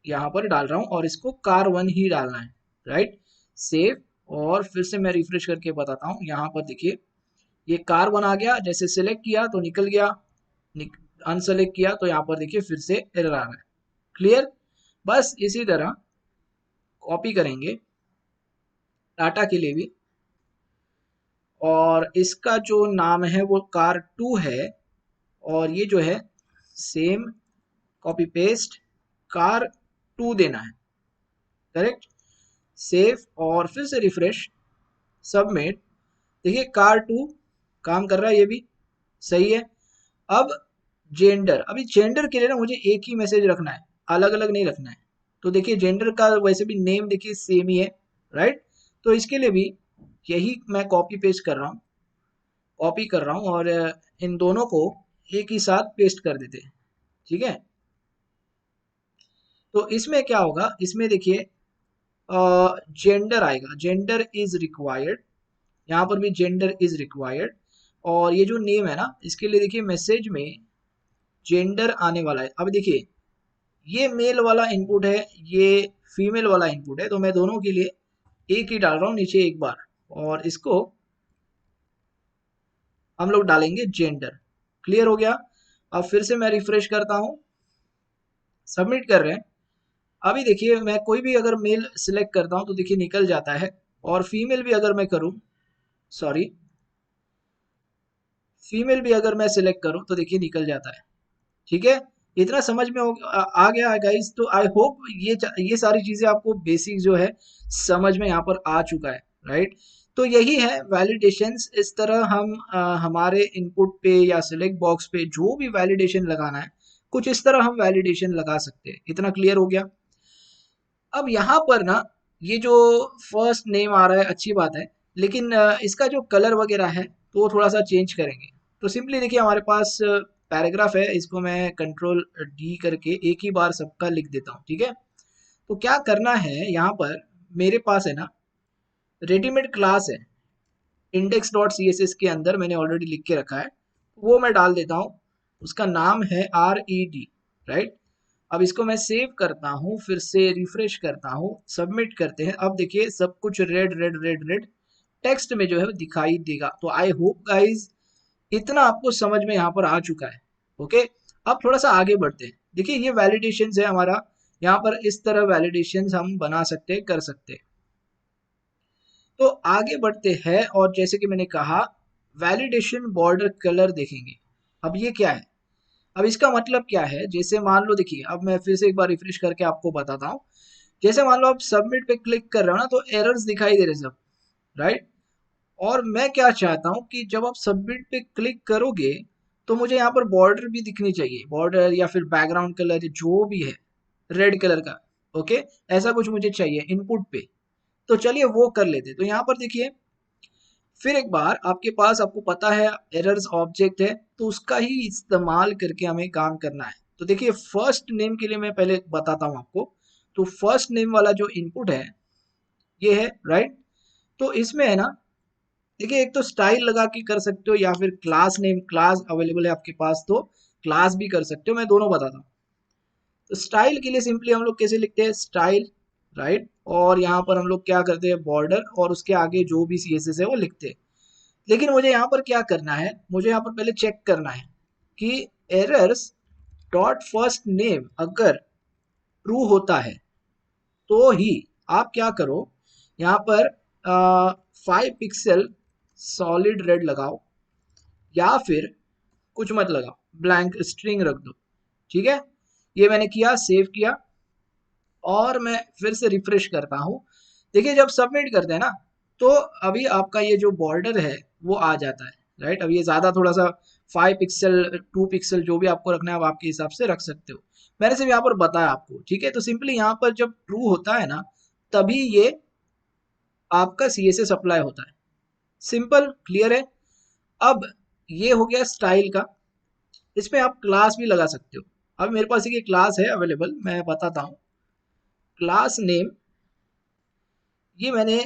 यहाँ पर डाल रहा हूँ और इसको car1 ही डालना है, राइट। सेव, और फिर से मैं रिफ्रेश करके बताता हूँ। यहाँ पर देखिए ये car1 आ गया, जैसे सिलेक्ट किया तो निकल गया, अनसेलेक्ट किया तो यहाँ पर देखिए फिर से एरर आ रहा है। क्लियर। बस इसी तरह कॉपी करेंगे डाटा के लिए भी, और इसका जो नाम है वो car2 है, और ये जो है सेम कॉपी पेस्ट car2 देना है, करेक्ट। सेव और फिर से रिफ्रेश, सबमिट। देखिए car2 काम कर रहा है, ये भी सही है। अब जेंडर, अभी जेंडर के लिए ना मुझे एक ही मैसेज रखना है, अलग अलग नहीं रखना है। तो देखिए जेंडर का वैसे भी नेम देखिए सेम ही है, राइट। तो इसके लिए भी यही मैं कॉपी पेस्ट कर रहा हूँ, कॉपी कर रहा हूँ, और इन दोनों को एक ही साथ पेस्ट कर देते हैं, ठीक है। तो इसमें क्या होगा, इसमें देखिए जेंडर आएगा, जेंडर इज रिक्वायर्ड, यहाँ पर भी जेंडर इज रिक्वायर्ड। और ये जो नेम है ना, इसके लिए देखिए मैसेज में जेंडर आने वाला है। अब देखिए ये मेल वाला इनपुट है, ये फीमेल वाला इनपुट है, तो मैं दोनों के लिए एक ही डाल रहा हूँ नीचे एक बार, और इसको हम लोग डालेंगे जेंडर। क्लियर हो गया। अब फिर से मैं रिफ्रेश करता हूँ, सबमिट कर रहे हैं। अभी देखिए मैं कोई भी अगर मेल सिलेक्ट करता हूँ तो देखिए निकल जाता है, और फीमेल भी अगर मैं करूँ, सॉरी, फीमेल भी अगर मैं सिलेक्ट करूँ तो देखिए निकल जाता है, ठीक है। इतना समझ में आ गया है गाइस। तो आई होप ये सारी चीजें आपको बेसिक जो है समझ में यहाँ पर आ चुका है, राइट। तो यही है वैलिडेशंस। इस तरह हम हमारे इनपुट पे या सिलेक्ट बॉक्स पे जो भी वैलिडेशन लगाना है, कुछ इस तरह हम वैलिडेशन लगा सकते हैं। इतना क्लियर हो गया। अब यहाँ पर ना ये जो फर्स्ट नेम आ रहा है अच्छी बात है, लेकिन इसका जो कलर वगैरह है तो वो थोड़ा सा चेंज करेंगे। तो सिंपली देखिए हमारे पास पैराग्राफ है, इसको मैं कंट्रोल डी करके एक ही बार सबका लिख देता हूँ, ठीक है। तो क्या करना है, यहाँ पर मेरे पास है ना रेडीमेड क्लास है, index dot C S S के अंदर मैंने ऑलरेडी लिख के रखा है, वो मैं डाल देता हूँ। उसका नाम है RED, राइट। अब इसको मैं सेव करता हूँ, फिर से रिफ्रेश करता हूँ, सबमिट करते हैं। अब देखिए सब कुछ red red red red text में जो है दिखाई देगा। तो आई होप गाइज इतना आपको समझ में यहाँ पर आ चुका है। ओके, अब थोड़ा सा आगे बढ़ते हैं। देखिए ये वैलिडेशन है हमारा, यहाँ पर इस तरह वैलिडेशन हम बना सकते हैं, कर सकते हैं। तो आगे बढ़ते हैं, और जैसे कि मैंने कहा वैलिडेशन बॉर्डर कलर देखेंगे। अब ये क्या है, अब इसका मतलब क्या है, जैसे मान लो देखिए, अब मैं फिर से एक बार रिफ्रेश करके आपको बताता हूँ। जैसे मान लो आप सबमिट पे क्लिक कर रहे हो ना, तो एरर्स दिखाई दे रहे सब, राइट। और मैं क्या चाहता हूँ कि जब आप सबमिट पे क्लिक करोगे तो मुझे यहाँ पर बॉर्डर भी दिखनी चाहिए, बॉर्डर या फिर बैकग्राउंड कलर जो भी है रेड कलर का। ओके, ऐसा कुछ मुझे चाहिए इनपुट पे। तो चलिए वो कर लेते। तो यहाँ पर देखिए फिर एक बार आपके पास, आपको पता है एरर्स ऑब्जेक्ट है, तो उसका ही इस्तेमाल करके हमें काम करना है। तो देखिए फर्स्ट नेम के लिए मैं पहले बताता हूँ आपको। तो फर्स्ट नेम वाला जो इनपुट है ये है, राइट। तो इसमें है ना, देखिए एक तो स्टाइल लगा के कर सकते हो, या फिर क्लास नेम, क्लास अवेलेबल है आपके पास तो क्लास भी कर सकते हो, मैं दोनों बताता हूँ। तो स्टाइल के लिए सिंपली हम लोग कैसे लिखते हैं, स्टाइल, राइट। और यहाँ पर हम लोग क्या करते हैं, बॉर्डर, और उसके आगे जो भी CSS है वो लिखते हैं। लेकिन मुझे यहाँ पर क्या करना है, मुझे यहाँ पर पहले चेक करना है कि एरर्स डॉट फर्स्ट नेम अगर ट्रू होता है तो ही आप क्या करो, यहाँ पर 5 पिक्सल सॉलिड रेड लगाओ, या फिर कुछ मत लगाओ, ब्लैंक स्ट्रिंग रख दो, ठीक है। ये मैंने किया, सेव किया, और मैं फिर से रिफ्रेश करता हूँ। देखिए जब सबमिट करते हैं ना, तो अभी आपका ये जो बॉर्डर है वो आ जाता है, राइट। अब ये ज़्यादा थोड़ा सा 5 पिक्सल 2 पिक्सल जो भी आपको रखना है आप आपके हिसाब से रख सकते हो। मैंने सिर्फ यहाँ पर बताया आपको, ठीक है। तो सिंपली यहाँ पर जब ट्रू होता है ना, तभी ये आपका CSS अप्लाई होता है। सिंपल, क्लियर है। अब ये हो गया स्टाइल का। इसमें आप क्लास भी लगा सकते हो। अब मेरे पास एक क्लास है अवेलेबल, मैं बताता हूँ। क्लास नेम ये मैंने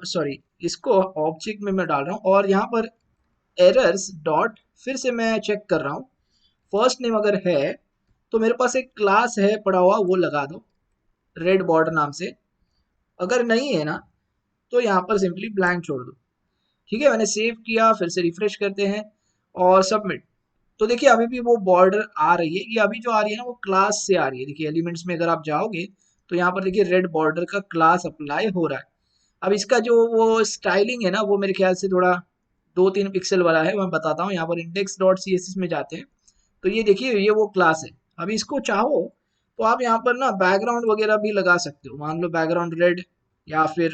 सॉरी, इसको ऑब्जेक्ट में मैं डाल रहा हूँ और यहाँ पर एरर्स डॉट, फिर से मैं चेक कर रहा हूँ। फर्स्ट नेम अगर है तो मेरे पास एक क्लास है पड़ा हुआ, वो लगा दो रेड बॉर्डर नाम से। अगर नहीं है ना तो यहाँ पर सिंपली ब्लैंक छोड़ दो। ठीक है, मैंने सेव किया, फिर से रिफ्रेश करते हैं और सबमिट। तो देखिए अभी भी वो बॉर्डर आ रही है, ये अभी जो आ रही है ना वो क्लास से आ रही है। देखिए एलिमेंट्स में अगर आप जाओगे तो यहाँ पर देखिए रेड बॉर्डर का क्लास अप्लाई हो रहा है। अब इसका जो वो स्टाइलिंग है ना वो मेरे ख्याल से थोड़ा 2-3 पिक्सल वाला है, मैं बताता हूँ। यहाँ पर index dot C S S में जाते हैं तो ये देखिए ये वो क्लास है। अभी इसको चाहो तो आप यहाँ पर ना बैकग्राउंड वगैरह भी लगा सकते हो, मान लो बैकग्राउंड रेड या फिर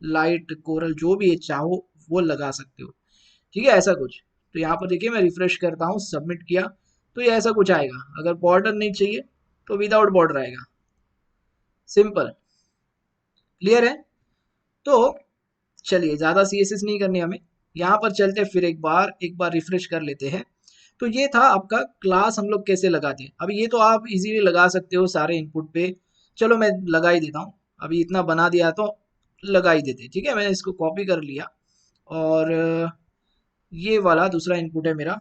लाइट कोरल, जो भी चाहो वो लगा सकते हो। ठीक है, ऐसा कुछ। तो यहाँ पर देखिए मैं रिफ्रेश करता हूँ, सबमिट किया तो ये ऐसा कुछ आएगा। अगर बॉर्डर नहीं चाहिए तो विदाउट बॉर्डर आएगा। सिंपल, क्लियर है? तो चलिए ज़्यादा सीएसएस नहीं करनी हमें, यहाँ पर चलते फिर एक बार रिफ्रेश कर लेते हैं। तो ये था आपका क्लास हम लोग कैसे लगाते हैं। अभी ये तो आप इजीली लगा सकते हो सारे इनपुट पे। चलो मैं लगा ही देता हूँ, अभी इतना बना दिया तो लगा ही देते। ठीक है, मैंने इसको कॉपी कर लिया और ये वाला दूसरा इनपुट है मेरा,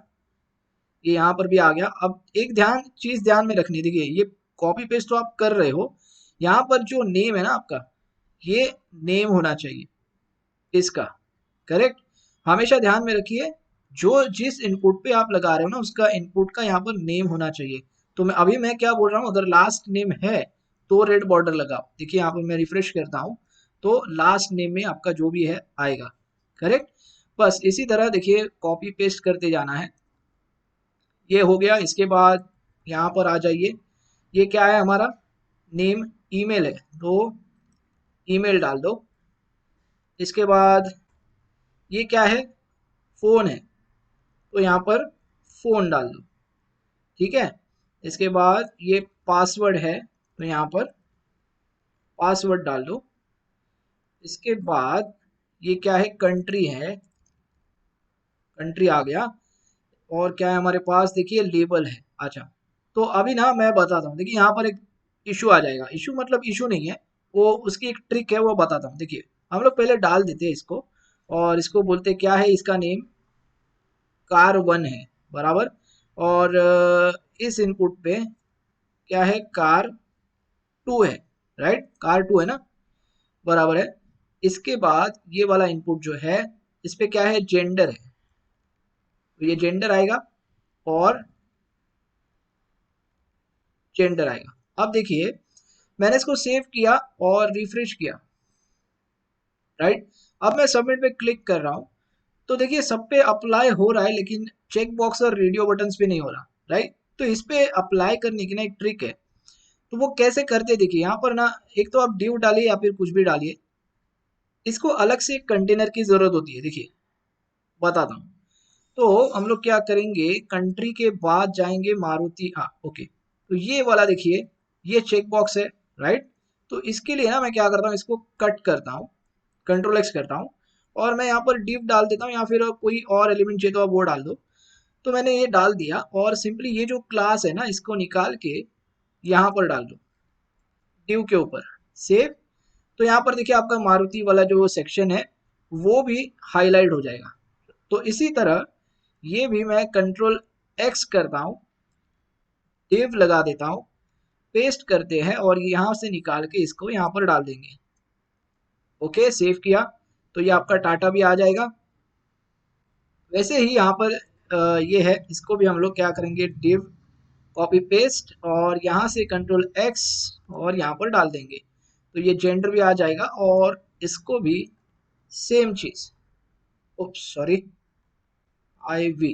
ये यहाँ पर भी आ गया। अब एक चीज ध्यान में रखनी है, देखिए ये कॉपी पेस्ट तो आप कर रहे हो, यहाँ पर जो नेम है ना आपका, ये नेम होना चाहिए इसका, करेक्ट। हमेशा ध्यान में रखिए जो जिस इनपुट पे आप लगा रहे हो ना उसका इनपुट का यहाँ पर नेम होना चाहिए। तो मैं क्या बोल रहा हूँ, अगर लास्ट नेम है तो रेड बॉर्डर लगाओ। देखिए यहाँ पर मैं रिफ्रेश करता हूँ तो लास्ट नेम में आपका जो भी है आएगा, करेक्ट। बस इसी तरह देखिए कॉपी पेस्ट करते जाना है। ये हो गया, इसके बाद यहाँ पर आ जाइए, ये क्या है हमारा नेम, ईमेल है तो ईमेल डाल दो। इसके बाद ये क्या है, फोन है तो यहाँ पर फोन डाल दो। ठीक है, इसके बाद ये पासवर्ड है तो यहाँ पर पासवर्ड डाल दो। इसके बाद ये क्या है, कंट्री है, कंट्री आ गया। और क्या है हमारे पास, देखिए लेबल है। अच्छा, तो अभी ना मैं बताता हूँ, देखिए यहाँ पर एक इशू आ जाएगा। इशू मतलब इशू नहीं है, वो उसकी एक ट्रिक है, वो बताता हूँ। देखिए हम लोग पहले डाल देते हैं इसको और इसको बोलते क्या है, इसका नेम कार 1 है, बराबर। और इस इनपुट पे क्या है, कार 2 है, राइट, कार 2 है ना, बराबर है। इसके बाद ये वाला इनपुट जो है इस पे क्या है, जेंडर है तो ये जेंडर आएगा और जेंडर आएगा। अब देखिए मैंने इसको सेव किया और रिफ्रेश किया, राइट। अब मैं सबमिट पे क्लिक कर रहा हूँ तो देखिए सब पे अप्लाई हो रहा है, लेकिन चेक बॉक्स और रेडियो बटन्स पे नहीं हो रहा, राइट। तो इस पे अप्लाई करने की ना एक ट्रिक है, तो वो कैसे करते हैं, देखिए यहाँ पर ना एक तो आप डिव डालिए या फिर कुछ भी डालिए, इसको अलग से एक कंटेनर की जरूरत होती है। देखिए बताता हूँ। तो हम लोग क्या करेंगे, कंट्री के बाद जाएंगे मारुति, हाँ ओके। तो ये वाला देखिए ये चेक बॉक्स है, राइट। तो इसके लिए ना मैं क्या करता हूँ, इसको कट करता हूँ, कंट्रोल X करता हूँ और मैं यहाँ पर डिव डाल देता हूँ, या फिर कोई और एलिमेंट चाहिए तो आप वो डाल दो। तो मैंने ये डाल दिया और सिंपली ये जो क्लास है ना इसको निकाल के यहाँ पर डाल दो डिव के ऊपर, सेव। तो यहाँ पर देखिए आपका मारुति वाला जो सेक्शन है वो भी हाईलाइट हो जाएगा। तो इसी तरह ये भी मैं कंट्रोल X करता हूँ, डिव लगा देता हूँ, पेस्ट करते हैं और यहाँ से निकाल के इसको यहाँ पर डाल देंगे। ओके, सेव किया तो ये आपका टाटा भी आ जाएगा। वैसे ही यहाँ पर ये है, इसको भी हम लोग क्या करेंगे, डिव कॉपी पेस्ट और यहाँ से कंट्रोल X और यहाँ पर डाल देंगे तो ये जेंडर भी आ जाएगा। और इसको भी सेम चीज, ओप्स सॉरी, IV,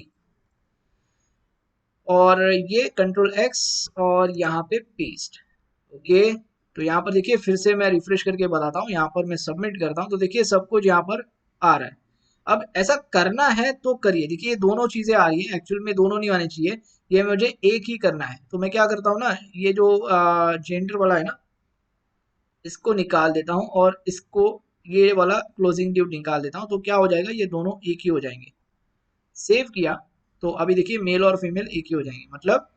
और ये कंट्रोल X और यहाँ पे पेस्ट। ओके, तो यहाँ पर देखिए फिर से मैं रिफ्रेश करके बताता हूँ, यहाँ पर मैं सबमिट करता हूँ तो देखिए सब कुछ यहाँ पर आ रहा है। अब ऐसा करना है तो करिए, देखिए ये दोनों चीजें आ रही है, एक्चुअल में दोनों नहीं आनी चाहिए, ये मुझे एक ही करना है। तो मैं क्या करता हूँ ना, ये जो जेंडर वाला है ना इसको निकाल देता हूँ और इसको ये वाला क्लोजिंग डिव निकाल देता हूँ, तो क्या हो जाएगा, ये दोनों एक ही हो जाएंगे। सेव किया तो अभी देखिए मेल और फीमेल एक ही हो जाएंगे, मतलब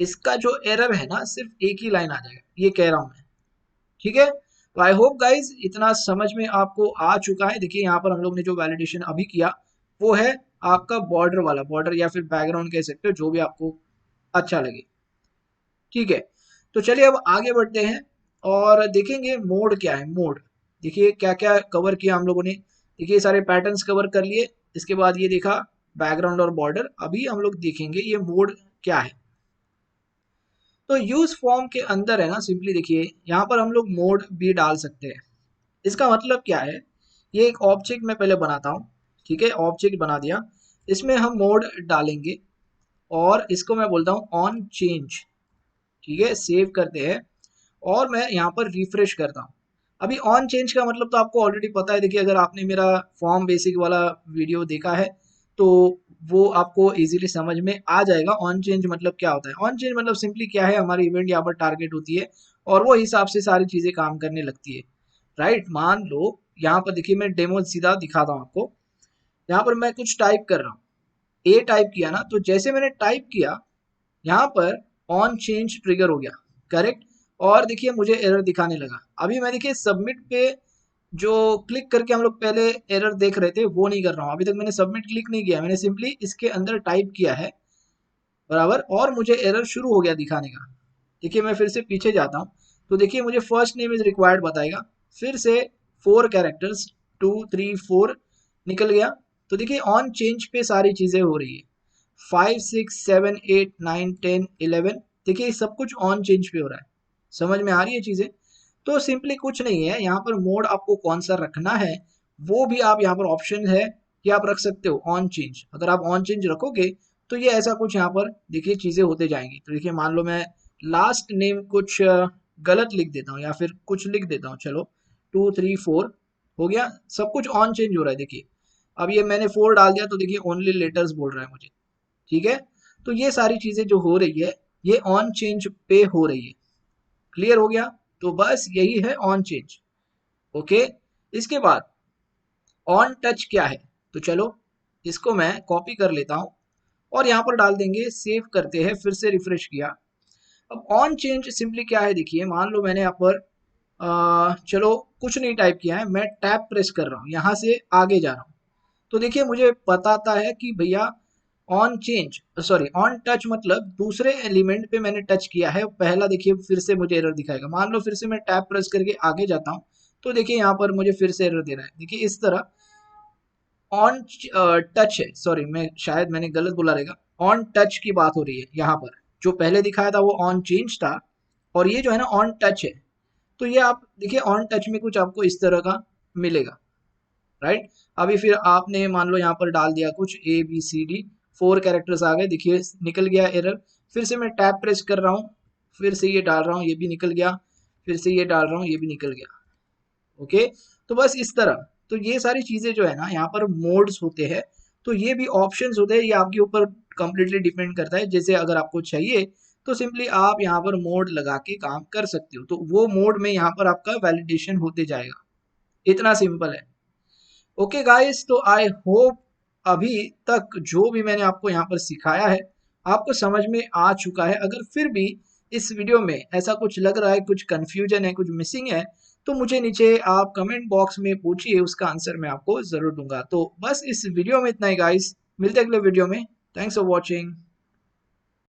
इसका जो एरर है ना सिर्फ एक ही लाइन आ जाएगा, ये कह रहा हूं मैं। ठीक है, तो आई होप गाइज इतना समझ में आपको आ चुका है। देखिए यहाँ पर हम लोग ने जो वैलिडेशन अभी किया वो है आपका बॉर्डर वाला, बॉर्डर या फिर बैकग्राउंड कह सकते हो, जो भी आपको अच्छा लगे। ठीक है, तो चलिए अब आगे बढ़ते हैं और देखेंगे मोड क्या है। मोड देखिए क्या क्या कवर किया हम लोगों ने। देखिए सारे पैटर्न्स कवर कर लिए, इसके बाद ये देखा बैकग्राउंड और बॉर्डर। अभी हम लोग देखेंगे ये मोड क्या है। तो यूज फॉर्म के अंदर है ना, सिंपली देखिए यहाँ पर हम लोग मोड भी डाल सकते हैं। इसका मतलब क्या है, ये एक ऑब्जेक्ट मैं पहले बनाता हूँ। ठीक है, ऑब्जेक्ट बना दिया, इसमें हम मोड डालेंगे और इसको मैं बोलता हूँ ऑन चेंज। ठीक है, सेव करते हैं और मैं यहाँ पर रिफ्रेश करता हूँ। अभी ऑन चेंज का मतलब तो आपको ऑलरेडी पता है। देखिए अगर आपने मेरा फॉर्म बेसिक वाला वीडियो देखा है तो वो आपको इजीली समझ में आ जाएगा ऑन चेंज मतलब क्या होता है। ऑन चेंज मतलब सिंपली क्या है, हमारी इवेंट यहाँ पर टारगेट होती है और वो हिसाब से सारी चीजें काम करने लगती है। राइट, मान लो यहाँ पर देखिए मैं डेमो सीधा दिखाता हूँ आपको। यहाँ पर मैं कुछ टाइप कर रहा हूँ, ए टाइप किया ना, तो जैसे मैंने टाइप किया यहाँ पर ऑन चेंज ट्रिगर हो गया। करेक्ट, और देखिए मुझे एरर दिखाने लगा। अभी मैं देखिए सबमिट पे जो क्लिक करके हम लोग पहले एरर देख रहे थे वो नहीं कर रहा हूँ। अभी तक मैंने सबमिट क्लिक नहीं किया, मैंने सिंपली इसके अंदर टाइप किया है बराबर, और मुझे एरर शुरू हो गया दिखाने का। देखिए मैं फिर से पीछे जाता हूँ तो देखिए मुझे फर्स्ट नेम इज रिक्वायर्ड बताएगा, फिर से 4 कैरेक्टर्स 2 3 4 निकल गया। तो देखिए ऑन चेंज पे सारी चीजें हो रही है। 5 6 7 8 9 10 11, देखिए सब कुछ ऑन चेंज पे हो रहा है। समझ में आ रही है चीजें। तो सिंपली कुछ नहीं है, यहाँ पर मोड आपको कौन सा रखना है वो भी आप यहाँ पर ऑप्शन है कि आप रख सकते हो ऑन चेंज। अगर आप ऑन चेंज रखोगे तो ये ऐसा कुछ यहाँ पर देखिए चीजें होते जाएंगी। तो देखिए मान लो मैं लास्ट नेम कुछ गलत लिख देता हूँ या फिर कुछ लिख देता हूँ, चलो 2 3 4 हो गया, सब कुछ ऑन चेंज हो रहा है। देखिए अब ये मैंने 4 डाल दिया तो देखिए ओनली लेटर्स बोल रहा है मुझे। ठीक है, तो ये सारी चीजें जो हो रही है ये ऑन चेंज पे हो रही है। क्लियर हो गया, तो बस यही है ऑन चेंज। ओके, इसके बाद ऑन टच क्या है, तो चलो इसको मैं कॉपी कर लेता हूं और यहाँ पर डाल देंगे। सेव करते हैं, फिर से रिफ्रेश किया। अब ऑन चेंज सिंपली क्या है, देखिए मान लो मैंने यहाँ पर चलो कुछ नहीं टाइप किया है, मैं टैप प्रेस कर रहा हूँ, यहाँ से आगे जा रहा हूँ। तो देखिए मुझे बताता है कि भैया on change sorry on touch मतलब दूसरे एलिमेंट पे मैंने टच किया है पहला। देखिए फिर से मुझे एरर दिखाएगा। मान लो फिर से मैं टैप प्रेस करके आगे जाता हूँ तो देखिए यहाँ पर मुझे फिर से एरर दे रहा है। देखिए इस तरह ऑन टच है, सॉरी मैं शायद मैंने गलत बोला रहेगा। ऑन टच की बात हो रही है यहाँ पर, जो पहले दिखाया था वो ऑन चेंज था और ये जो है ना ऑन टच है। तो ये आप देखिए ऑन टच में कुछ आपको इस तरह का मिलेगा। राइट, अभी फिर आपने मान लो यहाँ पर डाल दिया कुछ ABCD, 4 कैरेक्टर्स आ गए, देखिए निकल गया एरर। फिर से मैं टैप प्रेस कर रहा हूँ, फिर से ये डाल रहा हूँ, ये भी निकल गया। फिर से ये डाल रहा हूँ, ये भी निकल गया। ओके, तो बस इस तरह। तो ये सारी चीजें जो है ना यहाँ पर मोड्स होते हैं। तो ये भी ऑप्शंस होते हैं, ये आपके ऊपर कंप्लीटली डिपेंड करता है। जैसे अगर आपको चाहिए तो सिंपली आप यहाँ पर मोड लगा के काम कर सकते हो, तो वो मोड में यहाँ पर आपका वैलिडेशन होते जाएगा। इतना सिंपल है। ओके गाइस, तो आई होप अभी तक जो भी मैंने आपको यहाँ पर सिखाया है आपको समझ में आ चुका है। अगर फिर भी इस वीडियो में ऐसा कुछ लग रहा है, कुछ कंफ्यूजन है, कुछ मिसिंग है, तो मुझे नीचे आप कमेंट बॉक्स में पूछिए, उसका आंसर मैं आपको जरूर दूंगा। तो बस इस वीडियो में इतना ही गाइस, मिलते हैं अगले वीडियो में। Thanks for watching.